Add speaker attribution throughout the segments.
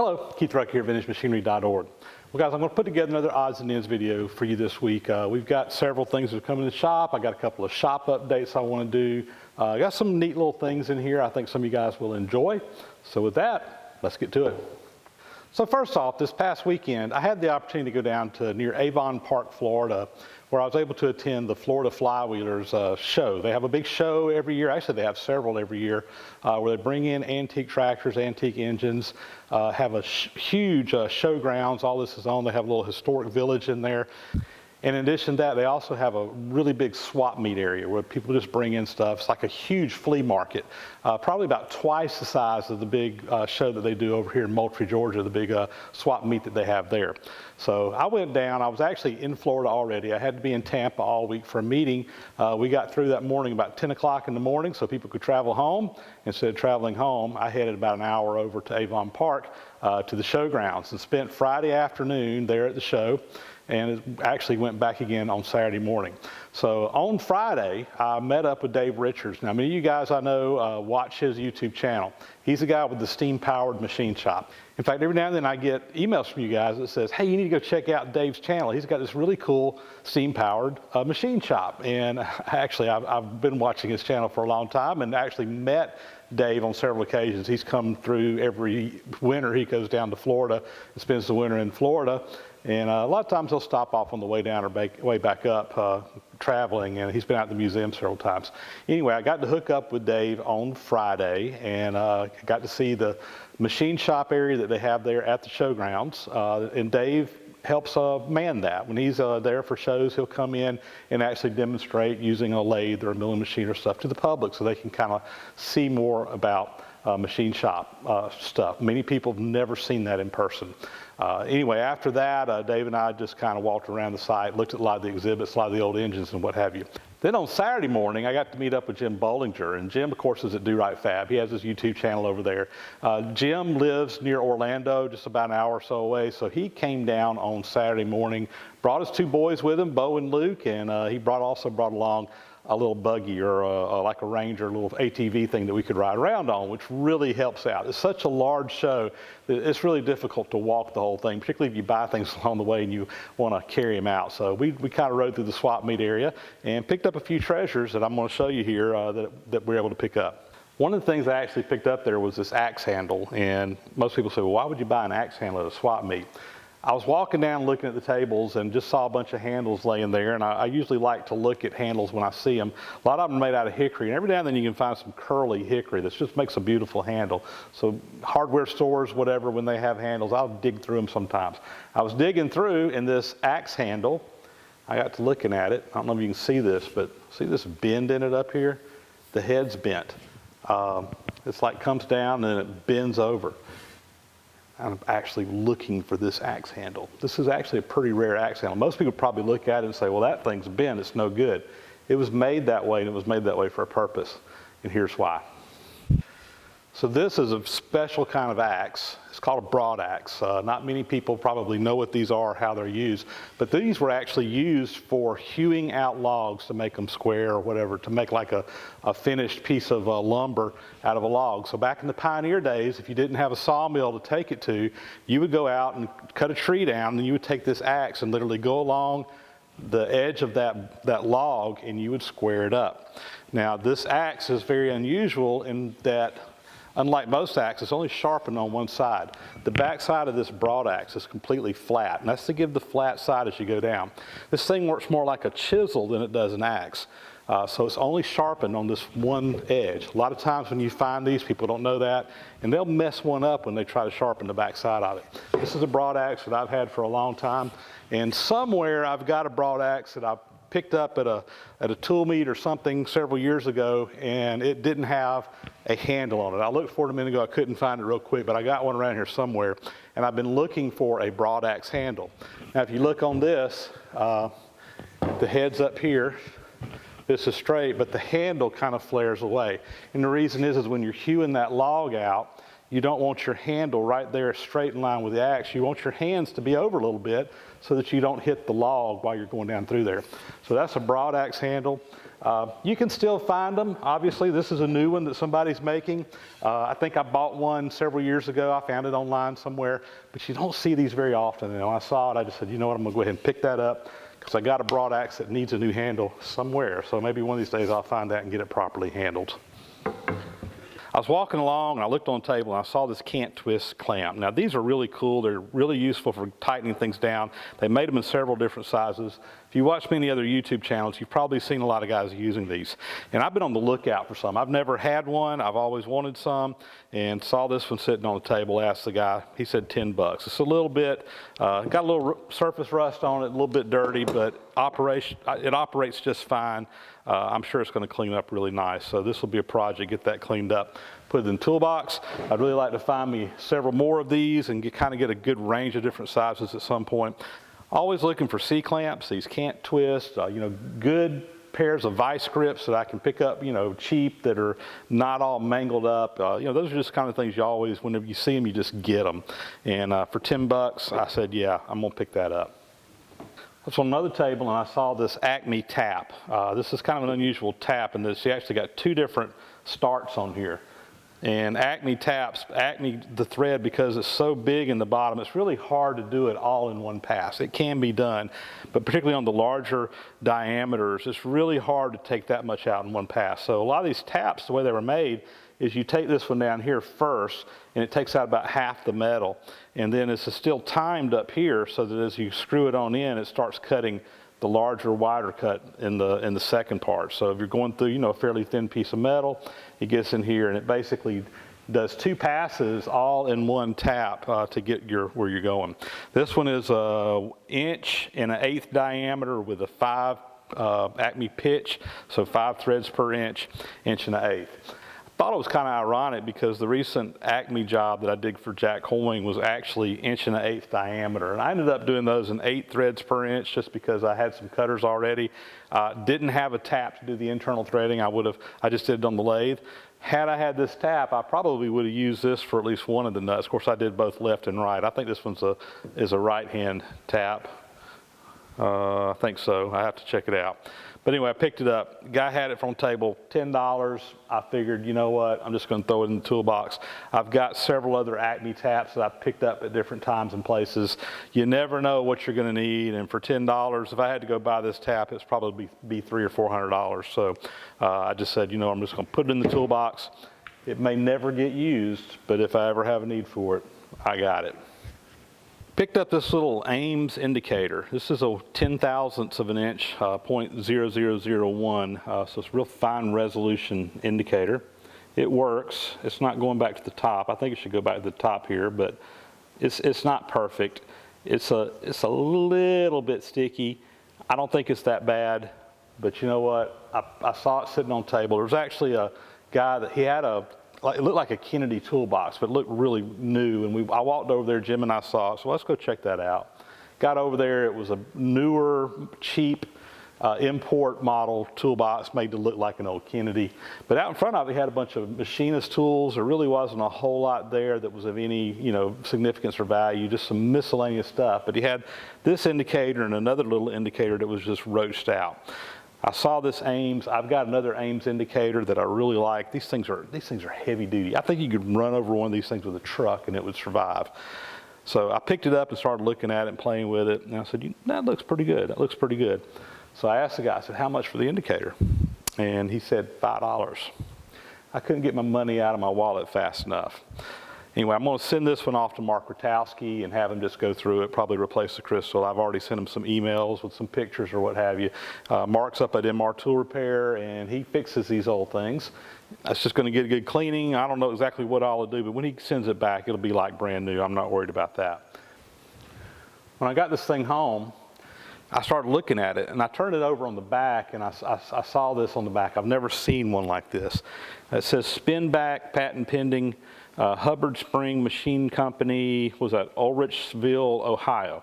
Speaker 1: Hello, Keith Rucker here at VintageMachinery.org. Well guys, I'm going to put together another odds and ends video for you this week. We've got several things that have come in the shop. I got a couple of shop updates I want to do. I got some neat little things in here I think some of you guys will enjoy. So with that, let's get to it. So first off, this past weekend, I had the opportunity to go down to near Avon Park, Florida, where I was able to attend the Florida Flywheelers show. They have a big show every year. Actually, they have several every year where they bring in antique tractors, antique engines, have a huge showgrounds. All this is on. They have a little historic village in there. And in addition to that, they also have a really big swap meet area where people just bring in stuff. It's like a huge flea market, probably about twice the size of the big show that they do over here in Moultrie, Georgia, the big swap meet that they have there. So I went down. I was actually in Florida already. I had to be in Tampa all week for a meeting. We got through that morning about 10 o'clock in the morning so people could travel home. Instead of traveling home, I headed about an hour over to Avon Park to the showgrounds and spent Friday afternoon there at the show. And it actually went back again on Saturday morning. So on Friday, I met up with Dave Richards. Now, many of you guys I know watch his YouTube channel. He's the guy with the steam-powered machine shop. In fact, every now and then I get emails from you guys that says, hey, you need to go check out Dave's channel. He's got this really cool steam-powered machine shop. And actually, I've been watching his channel for a long time and actually met Dave on several occasions. He's come through every winter. He goes down to Florida and spends the winter in Florida. And a lot of times he'll stop off on the way down or way back up traveling, and he's been out at the museum several times. Anyway, I got to hook up with Dave on Friday and got to see the machine shop area that they have there at the showgrounds. And Dave helps man that. When he's there for shows, he'll come in and actually demonstrate using a lathe or a milling machine or stuff to the public so they can kind of see more about machine shop stuff. Many people have never seen that in person. Anyway, after that, Dave and I just kind of walked around the site, looked at a lot of the exhibits, a lot of the old engines and what have you. Then on Saturday morning, I got to meet up with Jim Bollinger. And Jim, of course, is at Do Right Fab. He has his YouTube channel over there. Jim lives near Orlando, just about an hour or so away. So he came down on Saturday morning, brought his two boys with him, Bo and Luke, and he also brought along a little buggy or like a Ranger, a little ATV thing that we could ride around on, which really helps out. It's such a large show that it's really difficult to walk the whole thing, particularly if you buy things along the way and you want to carry them out. So we kind of rode through the swap meet area and picked up a few treasures that I'm going to show you here that we're able to pick up. One of the things I actually picked up there was this axe handle, and most people say, well, why would you buy an axe handle at a swap meet? I was walking down looking at the tables and just saw a bunch of handles laying there, and I usually like to look at handles when I see them. A lot of them are made out of hickory, and every now and then you can find some curly hickory that just makes a beautiful handle. So hardware stores, whatever, when they have handles, I'll dig through them sometimes. I was digging through, and this axe handle, I got to looking at it. I don't know if you can see this, but see this bend in it up here? The head's bent. It's like comes down and it bends over. I'm actually looking for this axe handle. This is actually a pretty rare axe handle. Most people probably look at it and say, well, that thing's bent, it's no good. It was made that way, and it was made that way for a purpose, and here's why. So this is a special kind of axe. It's called a broad axe. Not many people probably know what these are or how they're used, but these were actually used for hewing out logs to make them square or whatever, to make like a finished piece of lumber out of a log. So back in the pioneer days, if you didn't have a sawmill to take it to, you would go out and cut a tree down, and you would take this axe and literally go along the edge of that log, and you would square it up. Now this axe is very unusual in that, unlike most axes, it's only sharpened on one side. The back side of this broad axe is completely flat, and that's to give the flat side as you go down. This thing works more like a chisel than it does an axe. So it's only sharpened on this one edge. A lot of times when you find these, people don't know that, and they'll mess one up when they try to sharpen the back side of it. This is a broad axe that I've had for a long time, and somewhere I've got a broad axe that I picked up at a tool meet or something several years ago, and it didn't have a handle on it. I looked for it a minute ago. I couldn't find it real quick, but I got one around here somewhere, and I've been looking for a broad axe handle. Now, if you look on this, the head's up here. This is straight, but the handle kind of flares away. And the reason is when you're hewing that log out, you don't want your handle right there straight in line with the axe. You want your hands to be over a little bit so that you don't hit the log while you're going down through there. So that's a broad axe handle. You can still find them. Obviously, this is a new one that somebody's making. I think I bought one several years ago. I found it online somewhere, but you don't see these very often. And when I saw it, I just said, you know what, I'm gonna go ahead and pick that up because I got a broad axe that needs a new handle somewhere. So maybe one of these days I'll find that and get it properly handled. I was walking along and I looked on the table and I saw this can't twist clamp. Now these are really cool. They're really useful for tightening things down. They made them in several different sizes. If you watch many other YouTube channels, you've probably seen a lot of guys using these. And I've been on the lookout for some. I've never had one. I've always wanted some and saw this one sitting on the table. Asked the guy, he said 10 bucks. It's a little bit, got a little surface rust on it, a little bit dirty, but it operates just fine. I'm sure it's going to clean up really nice. So this will be a project, get that cleaned up, put it in the toolbox. I'd really like to find me several more of these and kind of get a good range of different sizes at some point. Always looking for C-clamps. These can't twist, good pairs of vice grips that I can pick up, cheap, that are not all mangled up. Those are just kind of things you always, whenever you see them, you just get them. And for 10 bucks, I said, yeah, I'm going to pick that up. I was on another table and I saw this Acme tap. This is kind of an unusual tap in this. You actually got two different starts on here. And Acme taps, the thread, because it's so big in the bottom, it's really hard to do it all in one pass. It can be done, but particularly on the larger diameters, it's really hard to take that much out in one pass. So a lot of these taps, the way they were made, is you take this one down here first, and it takes out about half the metal. And then it's still timed up here so that as you screw it on in, it starts cutting the larger, wider cut in the second part. So if you're going through, a fairly thin piece of metal, it gets in here and it basically does two passes all in one tap to get where you're going. This one is 1 1/8" diameter with a 5 Acme pitch, so 5 threads per inch, 1 1/8". I thought it was kind of ironic because the recent Acme job that I did for Jack Hoying was actually 1 1/8" diameter. And I ended up doing those in 8 threads per inch just because I had some cutters already. Didn't have a tap to do the internal threading. I just did it on the lathe. Had I had this tap, I probably would have used this for at least one of the nuts. Of course, I did both left and right. I think this one's is a right-hand tap. I think so. I have to check it out. But anyway, I picked it up. The guy had it from the table, $10. I figured, you know what, I'm just going to throw it in the toolbox. I've got several other Acme taps that I've picked up at different times and places. You never know what you're going to need, and for $10, if I had to go buy this tap, it's probably be $300 or $400. So I just said, I'm just going to put it in the toolbox. It may never get used, but if I ever have a need for it, I got it. Picked up this little Ames indicator. This is a 10,000ths of an inch, 0.0001, so it's a real fine resolution indicator. It works. It's not going back to the top. I think it should go back to the top here, but it's not perfect. It's a little bit sticky. I don't think it's that bad, but you know what? I saw it sitting on the table. There was actually a guy that he had it looked like a Kennedy toolbox, but it looked really new. And I walked over there, Jim and I saw it, so let's go check that out. Got over there, it was a newer, cheap import model toolbox made to look like an old Kennedy. But out in front of it, he had a bunch of machinist tools. There really wasn't a whole lot there that was of any, significance or value, just some miscellaneous stuff. But he had this indicator and another little indicator that was just roached out. I saw this Ames. I've got another Ames indicator that I really like. These things are heavy duty. I think you could run over one of these things with a truck and it would survive. So I picked it up and started looking at it and playing with it. And I said, that looks pretty good. That looks pretty good. So I asked the guy, I said, how much for the indicator? And he said $5. I couldn't get my money out of my wallet fast enough. Anyway, I'm going to send this one off to Mark Rotowski and have him just go through it, probably replace the crystal. I've already sent him some emails with some pictures or what have you. Mark's up at MR Tool Repair, and he fixes these old things. That's just going to get a good cleaning. I don't know exactly what I'll do, but when he sends it back, it'll be like brand new. I'm not worried about that. When I got this thing home, I started looking at it, and I turned it over on the back, and I saw this on the back. I've never seen one like this. It says spin back, patent pending, Hubbard Spring Machine Company, was at Ulrichsville, Ohio.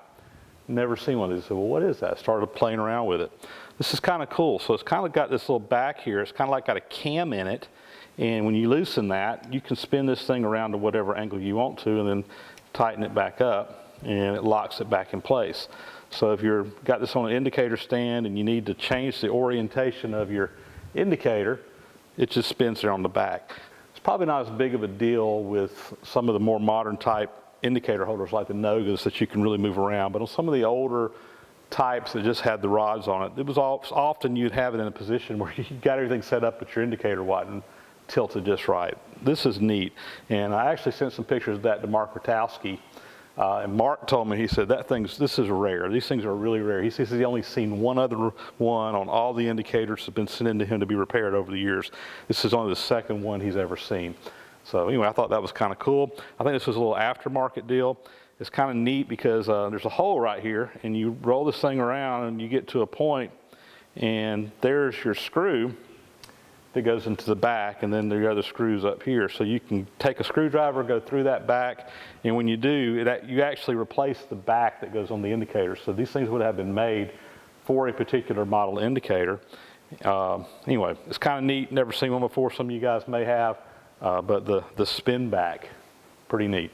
Speaker 1: Never seen one of these. I said, well, what is that? I started playing around with it. This is kind of cool. So it's kind of got this little back here. It's kind of like got a cam in it. And when you loosen that, you can spin this thing around to whatever angle you want to and then tighten it back up, and it locks it back in place. So if you've got this on an indicator stand and you need to change the orientation of your indicator, it just spins there on the back. It's probably not as big of a deal with some of the more modern type indicator holders like the Nogas that you can really move around, but on some of the older types that just had the rods on it, it was often you'd have it in a position where you got everything set up but your indicator wasn't tilted just right. This is neat, and I actually sent some pictures of that to Mark Rotowski, and Mark told me, he said, this is rare. These things are really rare. He says he's only seen one other one on all the indicators that have been sent in to him to be repaired over the years. This is only the second one he's ever seen. So anyway, I thought that was kind of cool. I think this was a little aftermarket deal. It's kind of neat because there's a hole right here, and you roll this thing around and you get to a point, and there's your screw that goes into the back, and then there are other screws up here. So you can take a screwdriver, go through that back, and when you do, you actually replace the back that goes on the indicator. So these things would have been made for a particular model indicator. Anyway, it's kind of neat. Never seen one before. Some of you guys may have, but the spin back, pretty neat.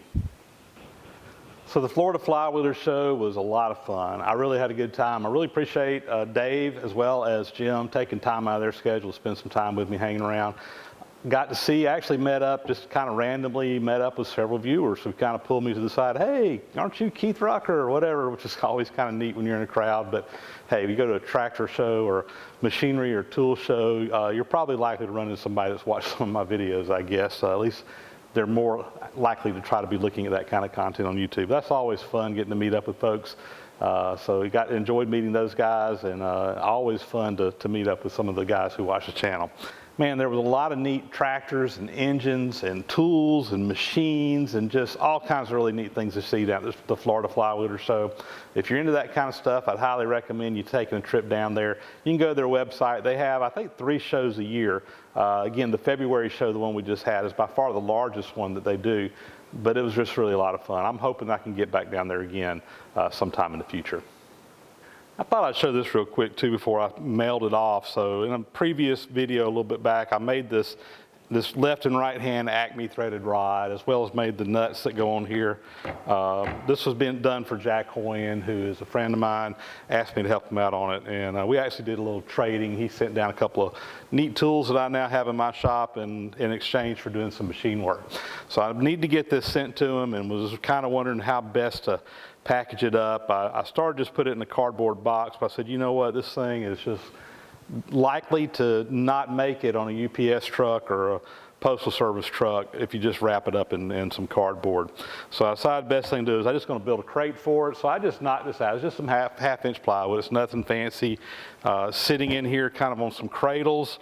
Speaker 1: So the Florida Flywheelers show was a lot of fun. I really had a good time. I really appreciate Dave as well as Jim taking time out of their schedule to spend some time with me hanging around. Got to see, actually met up, just kind of randomly met up with several viewers who kind of pulled me to the side. Hey, aren't you Keith Rucker or whatever, which is always kind of neat when you're in a crowd. But hey, if you go to a tractor show or machinery or tool show, you're probably likely to run into somebody that's watched some of my videos, I guess. At least they're more likely to try to be looking at that kind of content on YouTube. That's always fun, getting to meet up with folks. So we enjoyed meeting those guys, and always fun to meet up with some of the guys who watch the channel. Man, there was a lot of neat tractors and engines and tools and machines and just all kinds of really neat things to see down at the Florida Flywheelers show. If you're into that kind of stuff, I'd highly recommend you taking a trip down there. You can go to their website. They have, I think, 3 shows a year. Again, the February show, the one we just had, is by far the largest one that they do. But it was just really a lot of fun. I'm hoping I can get back down there again sometime in the future. I thought I'd show this real quick too before I mailed it off. So in a previous video a little bit back, I made this left and right hand Acme threaded rod, as well as made the nuts that go on here. This was being done for Jack Hoyen, who is a friend of mine, asked me to help him out on it. And we actually did a little trading. He sent down a couple of neat tools that I now have in my shop in exchange for doing some machine work. So I need to get this sent to him, and was kind of wondering how best to package it up. I started just put it in a cardboard box, but I said, you know what, this thing is just likely to not make it on a UPS truck or a postal service truck if you just wrap it up in some cardboard. So I decided the best thing to do is I'm just going to build a crate for it. So I just knocked this out. It's just some half-inch plywood. It's nothing fancy. Sitting in here kind of on some cradles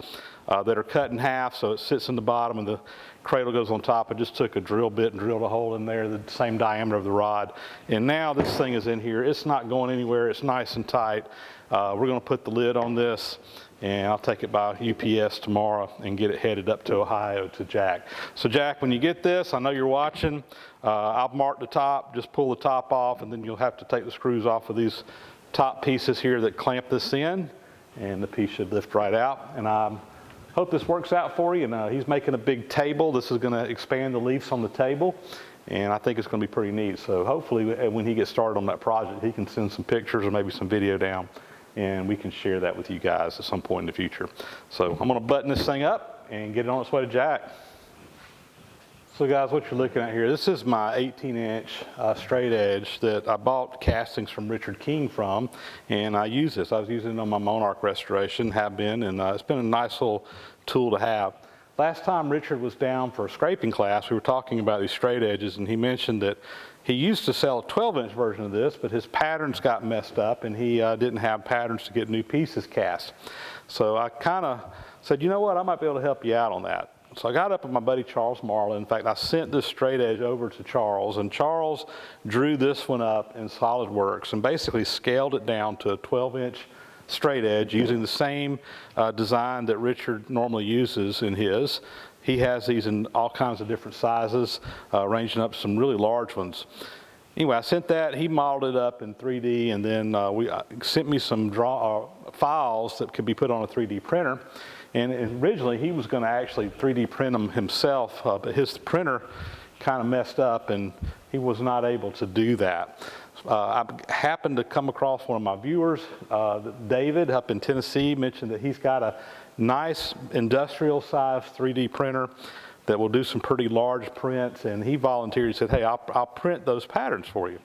Speaker 1: that are cut in half, so it sits in the bottom and the cradle goes on top. I just took a drill bit and drilled a hole in there, the same diameter of the rod. And now this thing is in here. It's not going anywhere. It's nice and tight. We're going to put the lid on this, and I'll take it by UPS tomorrow and get it headed up to Ohio to Jack. So Jack, when you get this, I know you're watching. I've marked the top. Just pull the top off, and then you'll have to take the screws off of these top pieces here that clamp this in, and the piece should lift right out. And I hope this works out for you. And he's making a big table. This is going to expand the leaves on the table, and I think it's going to be pretty neat. So hopefully when he gets started on that project, he can send some pictures or maybe some video down, and we can share that with you guys at some point in the future. So I'm going to button this thing up and get it on its way to Jack. So guys, what you're looking at here, this is my 18-inch straight edge that I bought castings from Richard King from, and I use this. I was using it on my Monarch restoration, have been, and it's been a nice little tool to have. Last time Richard was down for a scraping class, we were talking about these straight edges, and he mentioned that he used to sell a 12-inch version of this, but his patterns got messed up, and he didn't have patterns to get new pieces cast. So I kind of said, you know what, I might be able to help you out on that. So I got up with my buddy Charles Marlin. In fact, I sent this straight edge over to Charles, and Charles drew this one up in SolidWorks and basically scaled it down to a 12-inch straight edge using the same design that Richard normally uses in his. He has these in all kinds of different sizes, ranging up to some really large ones. Anyway, I sent that. He modeled it up in 3D, and then sent me some files that could be put on a 3D printer. And originally, he was going to actually 3D print them himself, but his printer kind of messed up, and he was not able to do that. I happened to come across one of my viewers, David, up in Tennessee, mentioned that he's got a nice industrial size 3D printer that will do some pretty large prints, and he volunteered. He said, hey, I'll print those patterns for you.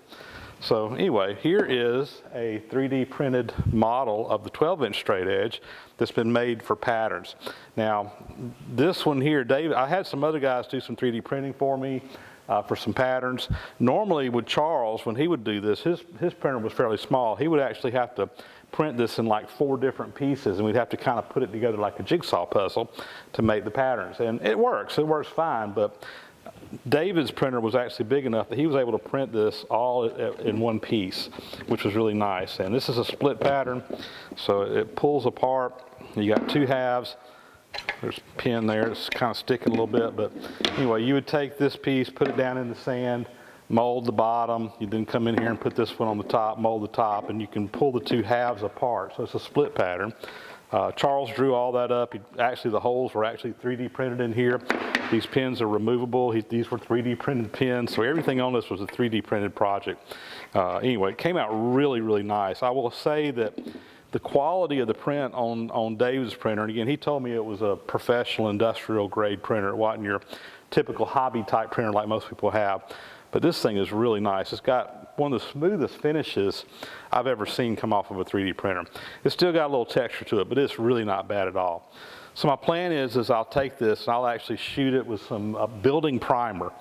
Speaker 1: So anyway, here is a 3D printed model of the 12-inch straight edge that's been made for patterns. Now, this one here, Dave, I had some other guys do some 3D printing for me for some patterns. Normally with Charles, when he would do this, his printer was fairly small. He would actually have to print this in like 4 different pieces, and we'd have to kind of put it together like a jigsaw puzzle to make the patterns. And it works fine, but David's printer was actually big enough that he was able to print this all in one piece, which was really nice. And this is a split pattern, so it pulls apart. You got 2 halves. There's a pin there, it's kind of sticking a little bit, but anyway, you would take this piece, put it down in the sand, mold the bottom, you then come in here and put this one on the top, mold the top, and you can pull the 2 halves apart. So it's a split pattern. Charles drew all that up. Actually, the holes were actually 3D printed in here. These pins are removable. These were 3D printed pins, so everything on this was a 3D printed project. Anyway, it came out really, really nice. I will say that the quality of the print on Dave's printer, and again, he told me it was a professional industrial grade printer. It wasn't your typical hobby type printer like most people have. But this thing is really nice. It's got one of the smoothest finishes I've ever seen come off of a 3D printer. It's still got a little texture to it, but it's really not bad at all. So my plan is I'll take this and I'll actually shoot it with some building primer.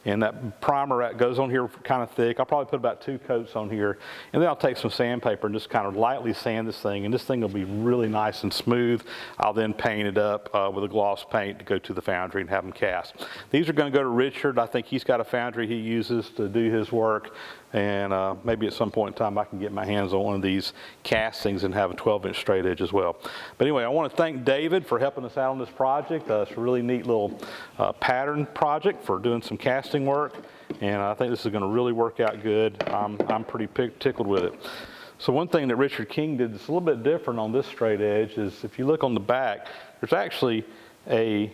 Speaker 1: And that primer that goes on here kind of thick. I'll probably put about 2 coats on here. And then I'll take some sandpaper and just kind of lightly sand this thing. And this thing will be really nice and smooth. I'll then paint it up with a gloss paint to go to the foundry and have them cast. These are going to go to Richard. I think he's got a foundry he uses to do his work. And maybe at some point in time I can get my hands on one of these castings and have a 12-inch straight edge as well. But anyway, I want to thank David for helping us out on this project. It's a really neat little pattern project for doing some casting work. And I think this is going to really work out good. I'm pretty tickled with it. So one thing that Richard King did that's a little bit different on this straight edge is if you look on the back, there's actually a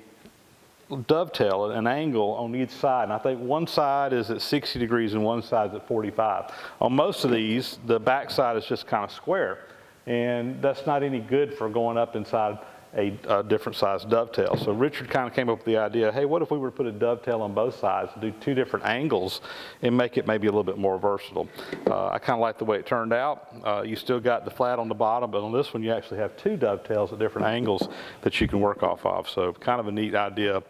Speaker 1: dovetail, an angle on each side, and I think one side is at 60 degrees and one side is at 45. On most of these, the back side is just kind of square, and that's not any good for going up inside a different size dovetail. So Richard kind of came up with the idea, hey, what if we were to put a dovetail on both sides, do 2 different angles, and make it maybe a little bit more versatile. I kind of like the way it turned out. You still got the flat on the bottom, but on this one you actually have 2 dovetails at different angles that you can work off of. So kind of a neat idea.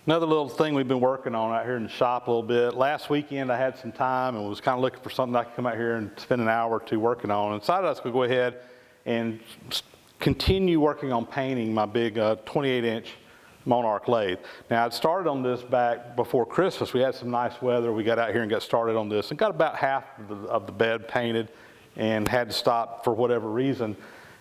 Speaker 1: Another little thing we've been working on out here in the shop a little bit. Last weekend I had some time and was kind of looking for something I could come out here and spend an hour or 2 working on, and decided I was going to go ahead and continue working on painting my big 28-inch Monarch lathe. Now, I'd started on this back before Christmas. We had some nice weather. We got out here and got started on this and got about half of the bed painted and had to stop for whatever reason.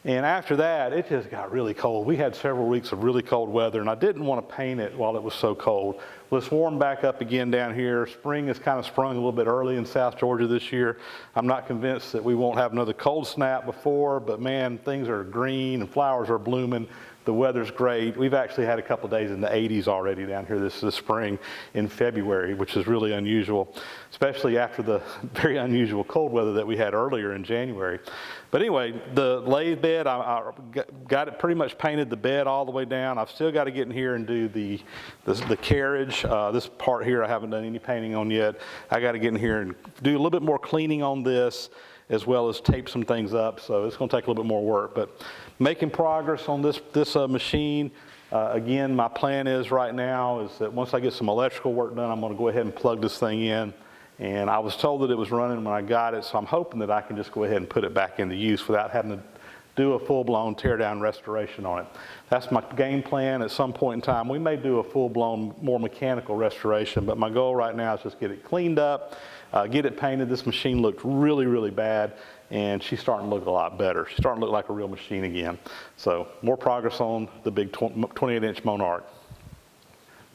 Speaker 1: And after that, it just got really cold. We had several weeks of really cold weather, and I didn't want to paint it while it was so cold. Well, it's warmed back up again down here. Spring has kind of sprung a little bit early in South Georgia this year. I'm not convinced that we won't have another cold snap before, but man, things are green and flowers are blooming. The weather's great. We've actually had a couple of days in the 80s already down here this spring in February, which is really unusual, especially after the very unusual cold weather that we had earlier in January. But anyway, the lathe bed, I got it pretty much painted, the bed all the way down. I've still got to get in here and do the carriage. This part here I haven't done any painting on yet. I got to get in here and do a little bit more cleaning on this, as well as tape some things up. So it's going to take a little bit more work, but making progress on this machine. Again, my plan is right now is that once I get some electrical work done, I'm going to go ahead and plug this thing in. And I was told that it was running when I got it, so I'm hoping that I can just go ahead and put it back into use without having to do a full-blown tear-down restoration on it. That's my game plan. At some point in time, we may do a full-blown, more mechanical restoration, but my goal right now is just get it cleaned up, get it painted. This machine looked really, really bad, and she's starting to look a lot better. She's starting to look like a real machine again. So more progress on the big 28-inch Monarch.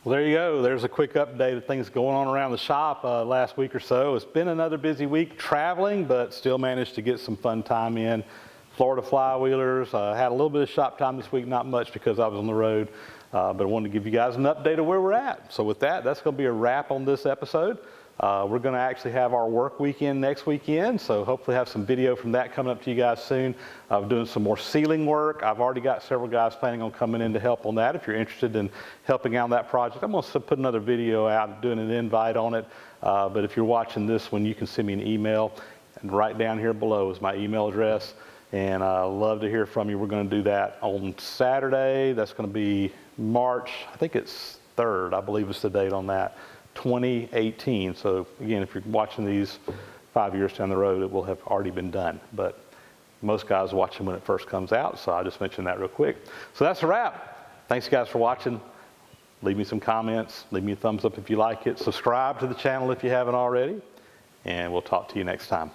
Speaker 1: Well, there you go. There's a quick update of things going on around the shop last week or so. It's been another busy week traveling, but still managed to get some fun time in. Florida Flywheelers. Had a little bit of shop time this week, not much because I was on the road, but I wanted to give you guys an update of where we're at. So with that, that's going to be a wrap on this episode. We're going to actually have our work weekend next weekend, so hopefully have some video from that coming up to you guys soon. I'm doing some more ceiling work. I've already got several guys planning on coming in to help on that. If you're interested in helping out on that project, I'm going to put another video out doing an invite on it. But if you're watching this one, you can send me an email. And right down here below is my email address. And I'd love to hear from you. We're going to do that on Saturday. That's going to be March, I think it's 3rd, I believe is the date on that. 2018. So again, if you're watching these 5 years down the road, it will have already been done. But most guys watch them when it first comes out, so I just mentioned that real quick. So that's a wrap. Thanks guys for watching. Leave me some comments. Leave me a thumbs up if you like it. Subscribe to the channel if you haven't already. And we'll talk to you next time.